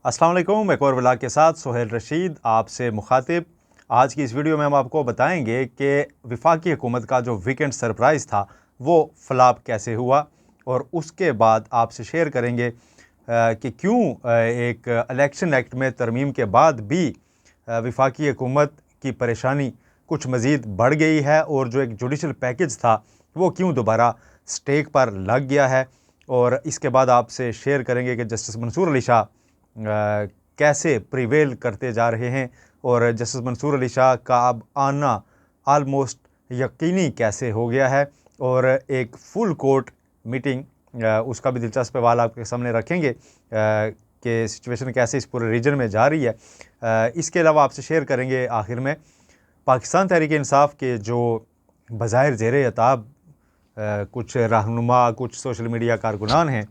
अस्सलाम वालेकुम। एक और व्लॉग के साथ सोहेल रशीद आपसे मुखातिब। आज की इस वीडियो में हम आपको बताएंगे कि वफाकी हुकूमत का जो वीकेंड सरप्राइज़ था वो फ्लॉप कैसे हुआ, और उसके बाद आपसे शेयर करेंगे कि क्यों एक इलेक्शन एक्ट में तरमीम के बाद भी वफाकी हुकूमत की परेशानी कुछ मज़ीद बढ़ गई है, और जो एक जुडिशल पैकेज था वो क्यों दोबारा स्टेक पर लग गया है। और इसके बाद आपसे शेयर करेंगे कि जस्टिस मंसूर अली शाह कैसे प्रिवेल करते जा रहे हैं, और जस्टिस मंसूर अली शाह का अब आना आलमोस्ट यकीनी कैसे हो गया है। और एक फुल कोर्ट मीटिंग, उसका भी दिलचस्प सवाल आपके सामने रखेंगे कि सिचुएशन कैसे इस पूरे रीजन में जा रही है। इसके अलावा आपसे शेयर करेंगे आखिर में पाकिस्तान तहरीक इंसाफ के जो बज़ाहिर ज़ेरे अताब कुछ रहनुमा, कुछ सोशल मीडिया कारकुनान हैं,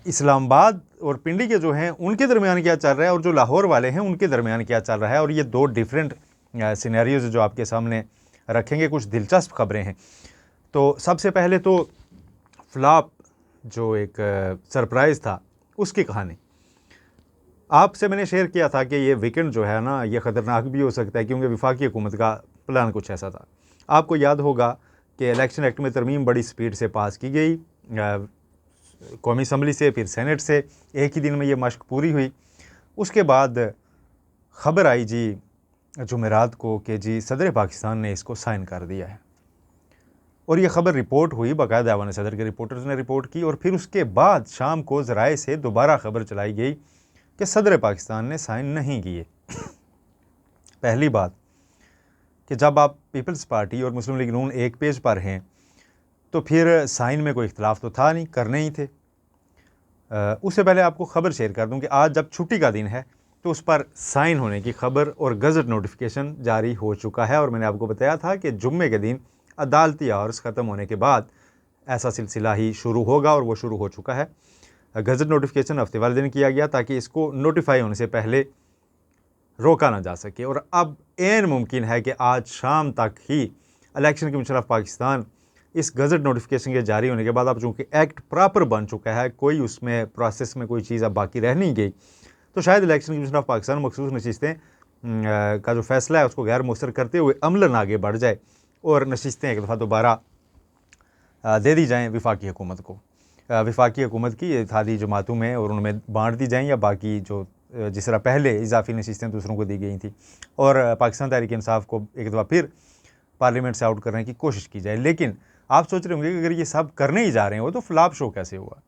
इस्लामाबाद और पिंडी के जो हैं उनके दरमियान क्या चल रहा है, और जो लाहौर वाले हैं उनके दरमियान क्या चल रहा है। और ये दो डिफरेंट सिनेरियोज जो आपके सामने रखेंगे, कुछ दिलचस्प खबरें हैं। तो सबसे पहले तो फ्लॉप जो एक सरप्राइज़ था उसकी कहानी आपसे मैंने शेयर किया था कि ये वीकेंड जो है ना, ये ख़तरनाक भी हो सकता है, क्योंकि वफाकी हुकूमत का प्लान कुछ ऐसा था। आपको याद होगा कि इलेक्शन एक्ट में तरमीम बड़ी स्पीड से पास की गई, कौमी असम्बली से, फिर सेनेट से, एक ही दिन में ये मश्क पूरी हुई। उसके बाद ख़बर आई जी जुमेरात को कि जी सदर पाकिस्तान ने इसको साइन कर दिया है, और ये ख़बर रिपोर्ट हुई, बाकायदा ऐवान सदर के रिपोर्टर्स ने रिपोर्ट की। और फिर उसके बाद शाम को ज़राए से दोबारा ख़बर चलाई गई कि सदर पाकिस्तान ने साइन नहीं किए। पहली बात कि जब आप पीपल्स पार्टी और मुस्लिम लीग नून एक पेज पर हैं तो फिर साइन में कोई इख्तलाफ तो था नहीं, करने ही थे। उससे पहले आपको ख़बर शेयर कर दूं कि आज जब छुट्टी का दिन है तो उस पर साइन होने की खबर और गज़ट नोटिफिकेशन जारी हो चुका है। और मैंने आपको बताया था कि जुम्मे के दिन अदालती आवर्स ख़त्म होने के बाद ऐसा सिलसिला ही शुरू होगा, और वो शुरू हो चुका है। गज़ट नोटिफिकेशन हफ्ते वाले दिन किया गया ताकि इसको नोटिफाई होने से पहले रोका ना जा सके। और अब ऐन मुमकिन है कि आज शाम तक ही इलेक्शन कमीशन ऑफ पाकिस्तान इस गज़ट नोटिफिकेशन के जारी होने के बाद, अब चूँकि एक्ट प्रॉपर बन चुका है, कोई उसमें प्रोसेस में कोई चीज़ अब बाकी रह नहीं गई, तो शायद इलेक्शन कमीशन ऑफ पाकिस्तान मखसूस नशिस्तें का जो फैसला है उसको गैर मौसर करते हुए अमलन आगे बढ़ जाए और नशिस्तें एक दफ़ा दोबारा दे दी जाएँ वफाकी हुकूमत को। वफाकी हुकूमत की इत्तेहादी जमातों में और उनमें बाँट दी जाएँ, या बाकी जो जिस तरह पहले इजाफी नशिस्तें दूसरों को दी गई थी, और पाकिस्तान तहरीक इंसाफ को एक दफ़ा फिर पार्लियामेंट से आउट करने की कोशिश की जाए। लेकिन आप सोच रहे होंगे कि अगर ये सब करने ही जा रहे हो तो फ्लॉप शो कैसे हुआ।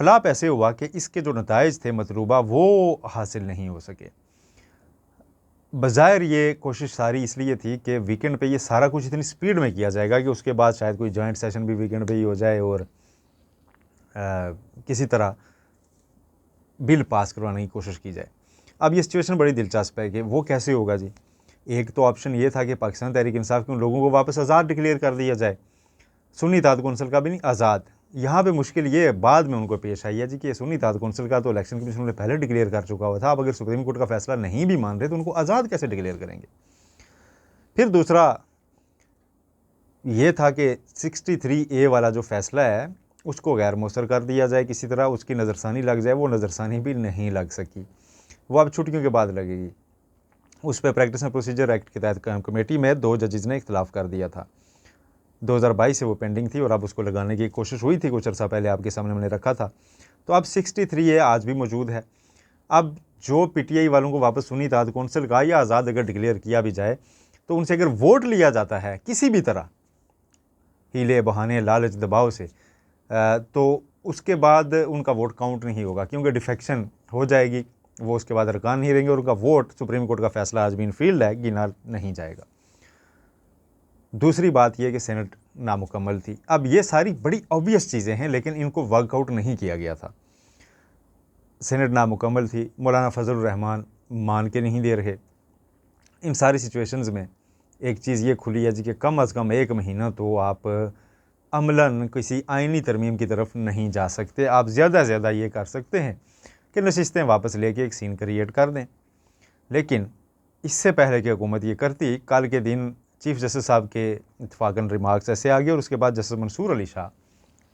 फ्लॉप ऐसे हुआ कि इसके जो नताइज थे मतलूबा वो हासिल नहीं हो सके। बज़ाहिर ये कोशिश सारी इसलिए थी कि वीकेंड पे ये सारा कुछ इतनी स्पीड में किया जाएगा कि उसके बाद शायद कोई जॉइंट सेशन भी वीकेंड पे ही हो जाए और किसी तरह बिल पास करवाने की कोशिश की जाए। अब ये सिचुएशन बड़ी दिलचस्प है कि वो कैसे होगा जी। एक तो ऑप्शन ये था कि पाकिस्तान तहरीक इंसाफ के उन लोगों को वापस आज़ाद डिक्लेयर कर दिया जाए, सुन्नी इत्तेहाद कौंसिल का भी नहीं, आज़ाद। यहाँ पे मुश्किल ये बाद में उनको पेश आई है जी कि सुन्नी इत्तेहाद कौंसिल का तो इलेक्शन कमीशन ने पहले डिक्लेयर कर चुका हुआ था। अब अगर सुप्रीम कोर्ट का फैसला नहीं भी मान रहे तो उनको आज़ाद कैसे डिक्लेयर करेंगे। फिर दूसरा ये था कि 63A वाला जो फैसला है उसको गैर मौसर कर दिया जाए, किसी तरह उसकी नज़रसानी लग जाए। वो नज़रसानी भी नहीं लग सकी, वो अब छुट्टियों के बाद लगेगी। उस पर प्रैक्टिस एंड प्रोसीजर एक्ट के तहत कमेटी में 2 जजेस ने इख्तलाफ कर दिया था। 2022 से वो पेंडिंग थी और अब उसको लगाने की कोशिश हुई थी, कुछ अर्सा पहले आपके सामने मैंने रखा था। तो अब 63A आज भी मौजूद है। अब जो PTI वालों को वापस सुन्नी इत्तेहाद कौंसिल का या आज़ाद अगर डिक्लेयर किया भी जाए तो उनसे अगर वोट लिया जाता है किसी भी तरह, हीले बहाने लालच दबाव से, तो उसके बाद उनका वोट काउंट नहीं होगा, क्योंकि डिफेक्शन हो जाएगी, वो उसके बाद अरकान नहीं रहेंगे और उनका वोट सुप्रीम कोर्ट का फैसला आज भी इन फील्ड है, गिना नहीं जाएगा। दूसरी बात यह कि सेनेट नामुकम्मल थी। अब ये सारी बड़ी ऑब्वियस चीज़ें हैं लेकिन इनको वर्कआउट नहीं किया गया था। सेनेट नामुकम्मल थी, मौलाना फजलुर रहमान मान के नहीं दे रहे। इन सारी सिचुएशंस में एक चीज़ ये खुली है जी कि कम अज़ कम 1 महीना तो आप अमलन किसी आइनी तरमीम की तरफ नहीं जा सकते। आप ज़्यादा से ज़्यादा ये कर सकते हैं कि नशिस्तें वापस लेके एक सीन क्रिएट कर दें। लेकिन इससे पहले कि हुकूमत ये करती, कल के दिन चीफ जस्टिस साहब के इत्तफाकन रिमार्क्स ऐसे आ गए और उसके बाद जस्टिस मंसूर अली शाह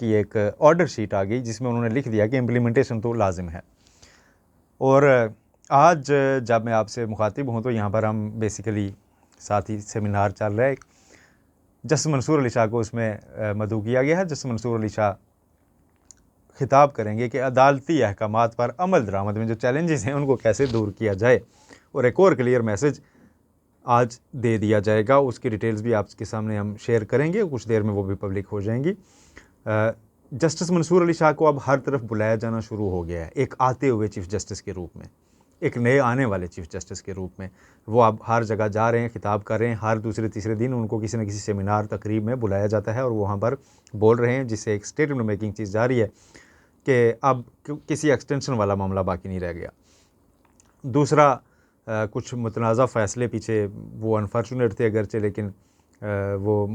की एक ऑर्डर शीट आ गई जिसमें उन्होंने लिख दिया कि इम्प्लीमेंटेशन तो लाजिम है। और आज जब मैं आपसे मुखातिब हूँ तो यहाँ पर हम बेसिकली साथ ही सेमिनार चल रहा है। जस्टिस मंसूर अली शाह को उसमें मदऊ किया गया है। जस्टिस मंसूर अली शाह खिताब करेंगे कि अदालती अहकामात पर अमल दरामद में जो चैलेंजेस हैं उनको कैसे दूर किया जाए, और एक और क्लियर मैसेज आज दे दिया जाएगा। उसकी डिटेल्स भी आपके सामने हम शेयर करेंगे, कुछ देर में वो भी पब्लिक हो जाएंगी। जस्टिस मंसूर अली शाह को अब हर तरफ बुलाया जाना शुरू हो गया है, एक आते हुए चीफ़ जस्टिस के रूप में, एक नए आने वाले चीफ़ जस्टिस के रूप में। वो अब हर जगह जा रहे हैं, खिताब कर रहे हैं। हर दूसरे तीसरे दिन उनको किसी न किसी सेमिनार तकरीब में बुलाया जाता है और वो वहाँ पर बोल रहे हैं, जिससे एक स्टेटमेंट मेकिंग चीज़ जारी है कि अब किसी एक्सटेंशन वाला मामला बाकी नहीं रह गया। दूसरा, कुछ मुतनाज़ा फ़ैसले पीछे वो अनफॉर्चुनेट थे अगरचे, लेकिन वो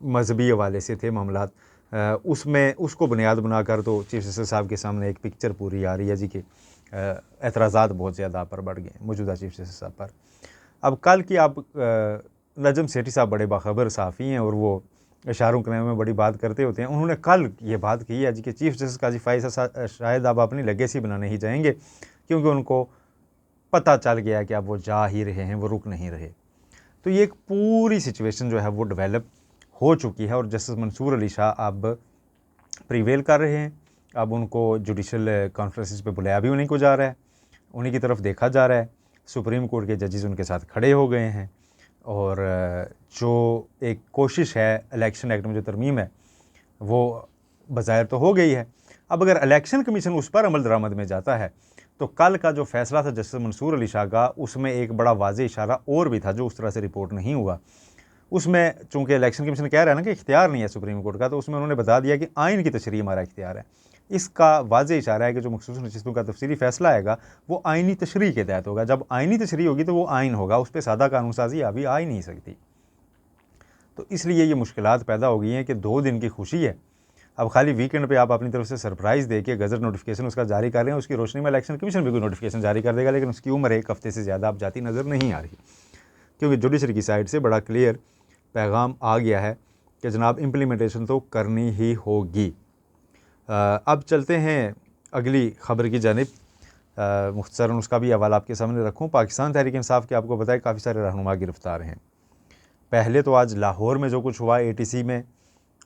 मजहबी हवाले से थे मामलात, उसमें उसको बुनियाद बनाकर तो चीफ जस्टिस साहब के सामने एक पिक्चर पूरी आ रही है जी कि एतराज़ात बहुत ज़्यादा पर बढ़ गए मौजूदा चीफ जस्टिस साहब पर। अब कल की आप नजम सेठी साहब बड़े बाखबर सहाफ़ी हैं और वो इशारों के में बड़ी बात करते होते हैं। उन्होंने कल ये बात कही है जी कि चीफ जस्टिस काजी फ़ाइज़ शायद अब अपनी लेगेसी बनाने ही जाएंगे, क्योंकि उनको पता चल गया कि अब वो जा ही रहे हैं, वो रुक नहीं रहे। तो ये एक पूरी सिचुएशन जो है वो डेवलप हो चुकी है और जस्टिस मंसूर अली शाह अब प्रीवेल कर रहे हैं। अब उनको जुडिशल कॉन्फ्रेंसेस पे बुलाया भी उन्हीं को जा रहा है, उन्हीं की तरफ देखा जा रहा है। सुप्रीम कोर्ट के जजेस उनके साथ खड़े हो गए हैं और जो एक कोशिश है इलेक्शन एक्ट में जो तरमीम है वो बज़ाहिर तो हो गई है। अब अगर इलेक्शन कमीशन उस पर अमल दरामद में जाता है तो कल का जो फैसला था जस्टिस मंसूर अली शाह का, उसमें एक बड़ा वाज़ेह इशारा और भी था जो उस तरह से रिपोर्ट नहीं हुआ। उसमें चूंकि इलेक्शन कमीशन कह रहा है ना कि इख्तियार नहीं है सुप्रीम कोर्ट का, तो उसमें उन्होंने बता दिया कि आइन की तशरीह हमारा इख्तियार है। इसका वाज़ेह इशारा है कि जो मखसूस नशिस्तों का तफसीली फ़ैसला आएगा वो आइनी तशरीह के तहत होगा। जब आइनी तशरीह होगी तो वो आइन होगा, उस पर सादा कानून साजी अभी आ ही नहीं सकती। तो इसलिए ये मुश्किलात पैदा हो गई हैं कि 2 दिन की खुशी है, अब खाली वीकेंड पे आप अपनी तरफ से सरप्राइज़ दे के गज़ट नोटिफिकेशन उसका जारी कर रहे हैं। उसकी रोशनी में इलेक्शन कमीशन भी कोई नोटिफिकेशन जारी कर देगा, लेकिन उसकी उम्र 1 हफ्ते से ज़्यादा अब जाती नज़र नहीं आ रही, क्योंकि जुडिशरी की साइड से बड़ा क्लियर पैगाम आ गया है कि जनाब इम्प्लीमेंटेशन तो करनी ही होगी। अब चलते हैं अगली ख़बर की जानिब। मुख्तसरन उसका भी हवाला आपके सामने रखूँ। पाकिस्तान तहरीक इंसाफ के आपको बताया काफ़ी सारे रहनुमा गिरफ़्तार हैं। पहले तो आज लाहौर में जो कुछ हुआ ATC में,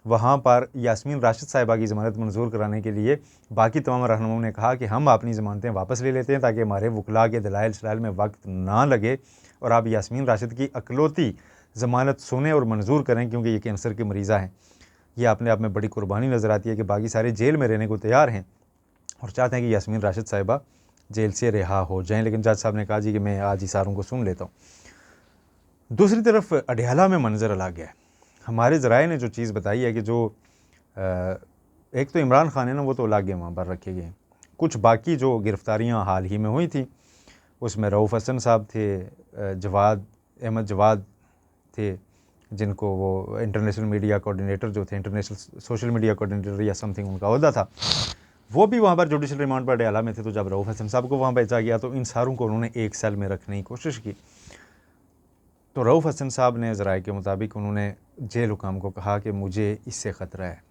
वहाँ पर यास्मीन राशिद साहिबा की ज़मानत मंजूर कराने के लिए बाकी तमाम रहनुमाओं ने कहा कि हम अपनी ज़मानतें वापस ले लेते हैं ताकि हमारे वकला के दलाइल शलाइल में वक्त ना लगे और आप यास्मीन राशिद की अकलौती ज़मानत सुने और मंजूर करें, क्योंकि ये कैंसर की मरीज़ा हैं। ये अपने आप में बड़ी कुर्बानी नज़र आती है कि बाकी सारे जेल में रहने को तैयार हैं और चाहते हैं कि यास्मीन राशिद साहिबा जेल से रिहा हो जाएँ, लेकिन जज साहब ने कहा जी कि मैं आज इशारों को सुन लेता हूँ। दूसरी तरफ अडियाला में मंजर अलग है। हमारे ज़राए ने जो चीज़ बताई है कि जो एक तो इमरान खान है ना, वो तो अलग है, वहाँ पर रखे गए। कुछ बाकी जो गिरफ़्तारियाँ हाल ही में हुई थी उसमें रऊफ़ हसन साहब थे, जवाद अहमद जवाद थे, जिनको वो इंटरनेशनल मीडिया कोऑर्डिनेटर जो थे, इंटरनेशनल सोशल मीडिया कोऑर्डिनेटर या समथिंग उनका ओहदा था, वो भी वहाँ पर जुडिशल रिमांड पर अडियाला में थे। तो जब रऊफ़ हसन साहब को वहाँ भेजा गया तो इन सारों को उन्होंने एक सेल में रखने की कोशिश की। तो रऊफ़ हसन साहब ने ज़राए के मुताबिक उन्होंने जेल हुकाम को कहा कि मुझे इससे ख़तरा है,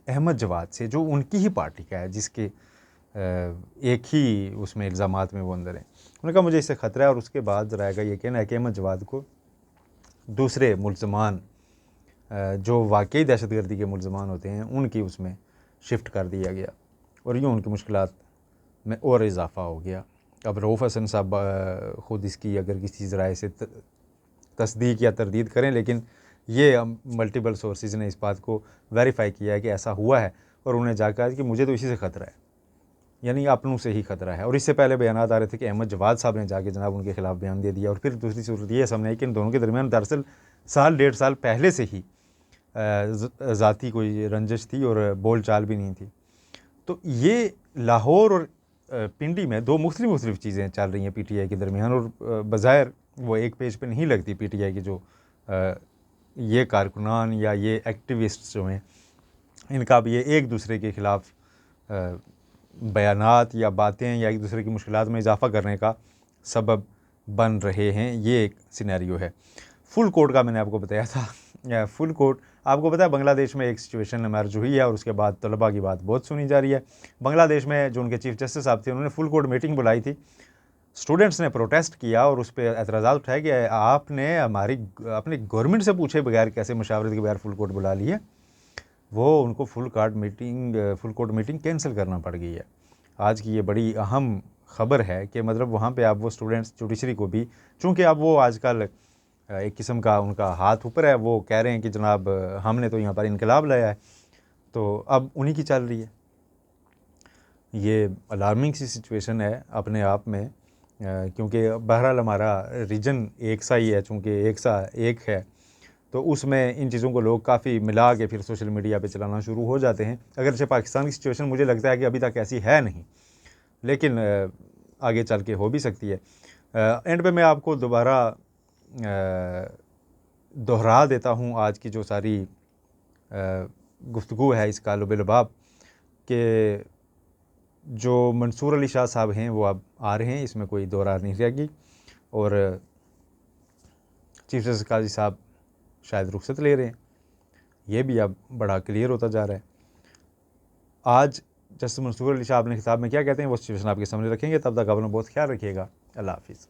अहमद जवाद से, जो उनकी ही पार्टी का है, जिसके एक ही उसमें इल्ज़ामात में वो अंदर हैं। उन्होंने कहा मुझे इससे ख़तरा है। और उसके बाद ज़राए का ये कहना है कि अहमद जवाद को दूसरे मुल्ज़मान जो वाकई दहशतगर्दी के मुल्ज़मान होते हैं उनकी उसमें शिफ्ट कर दिया गया और यूँ उनकी मुश्किलात में और इजाफ़ा हो गया। अब रऊफ़ हसन साहब ख़ुद इसकी अगर किसी ज़राए से तस्दीक या तरदीद करें, लेकिन ये मल्टीपल सोर्सेज ने इस बात को वेरीफाई किया है कि ऐसा हुआ है और उन्हें जाकर कि मुझे तो इसी से ख़तरा है, यानी अपनों से ही ख़तरा है। और इससे पहले बयानात आ रहे थे कि अहमद जवाद साहब ने जाके जनाब उनके खिलाफ बयान दे दिया। और फिर दूसरी सूरत ये सामने आई कि इन दोनों के दरमियान दरअसल साल 1.5 साल पहले से ही ज़ाती कोई रंजिश थी और बोल चाल भी नहीं थी। तो ये लाहौर और पिंडी में 2 मुख्तलिफ चीज़ें चल रही हैं PTI के दरमियान, और बज़ाहिर वो एक पेज पे नहीं लगती PTI की जो ये कारकुनान या ये एक्टिविस्ट जो हैं, इनका भी ये एक दूसरे के ख़िलाफ़ बयानात या बातें या एक दूसरे की मुश्किलात में इजाफ़ा करने का सबब बन रहे हैं। ये एक सिनेरियो है। फुल कोर्ट का मैंने आपको बताया था फुल कोर्ट, आपको पता है बांग्लादेश में एक सिचुएशन इमर्ज हुई है और उसके बाद तलबा की बात बहुत सुनी जा रही है। बांग्लादेश में जो उनके चीफ जस्टिस साहब थे, उन्होंने फुल कोर्ट मीटिंग बुलाई थी। स्टूडेंट्स ने प्रोटेस्ट किया और उस पर एतराज़ात उठाए कि आपने अपनी गवर्नमेंट से पूछे बगैर कैसे मशावरत के बगैर फुल कोर्ट बुला ली है। वो उनको फुल कोर्ट मीटिंग कैंसिल करना पड़ गई है। आज की ये बड़ी अहम ख़बर है कि मतलब वहाँ पे आप वो स्टूडेंट्स जुडिशरी को भी, चूँकि अब वो आजकल एक किस्म का उनका हाथ ऊपर है, वो कह रहे हैं कि जनाब हमने तो यहाँ पर इनकलाब लाया है, तो अब उन्हीं की चल रही है। ये अलार्मिंग सी सिचुएशन है अपने आप में, क्योंकि बहरहाल हमारा रीजन एक सा ही है, चूँकि एक है, तो उसमें इन चीज़ों को लोग काफ़ी मिला के फिर सोशल मीडिया पे चलाना शुरू हो जाते हैं। अगरचे पाकिस्तान की सिचुएशन मुझे लगता है कि अभी तक ऐसी है नहीं, लेकिन आगे चल के हो भी सकती है। एंड पे मैं आपको दोबारा दोहरा देता हूँ आज की जो सारी गुफ्तगू है इस कालुब लबाब के, जो मंसूर अली शाह साहब हैं वो अब आ रहे हैं, इसमें कोई दो राय नहीं रहेगी, और चीफ जस्टिस काजी साहब शायद रुखसत ले रहे हैं, ये भी अब बड़ा क्लियर होता जा रहा है। आज जस्टिस मंसूर अली शाह अपने खिताब में क्या कहते हैं वो सिचुएशन आपके सामने रखेंगे। तब तक अपना बहुत ख्याल रखिएगा। अल्लाह हाफिज़।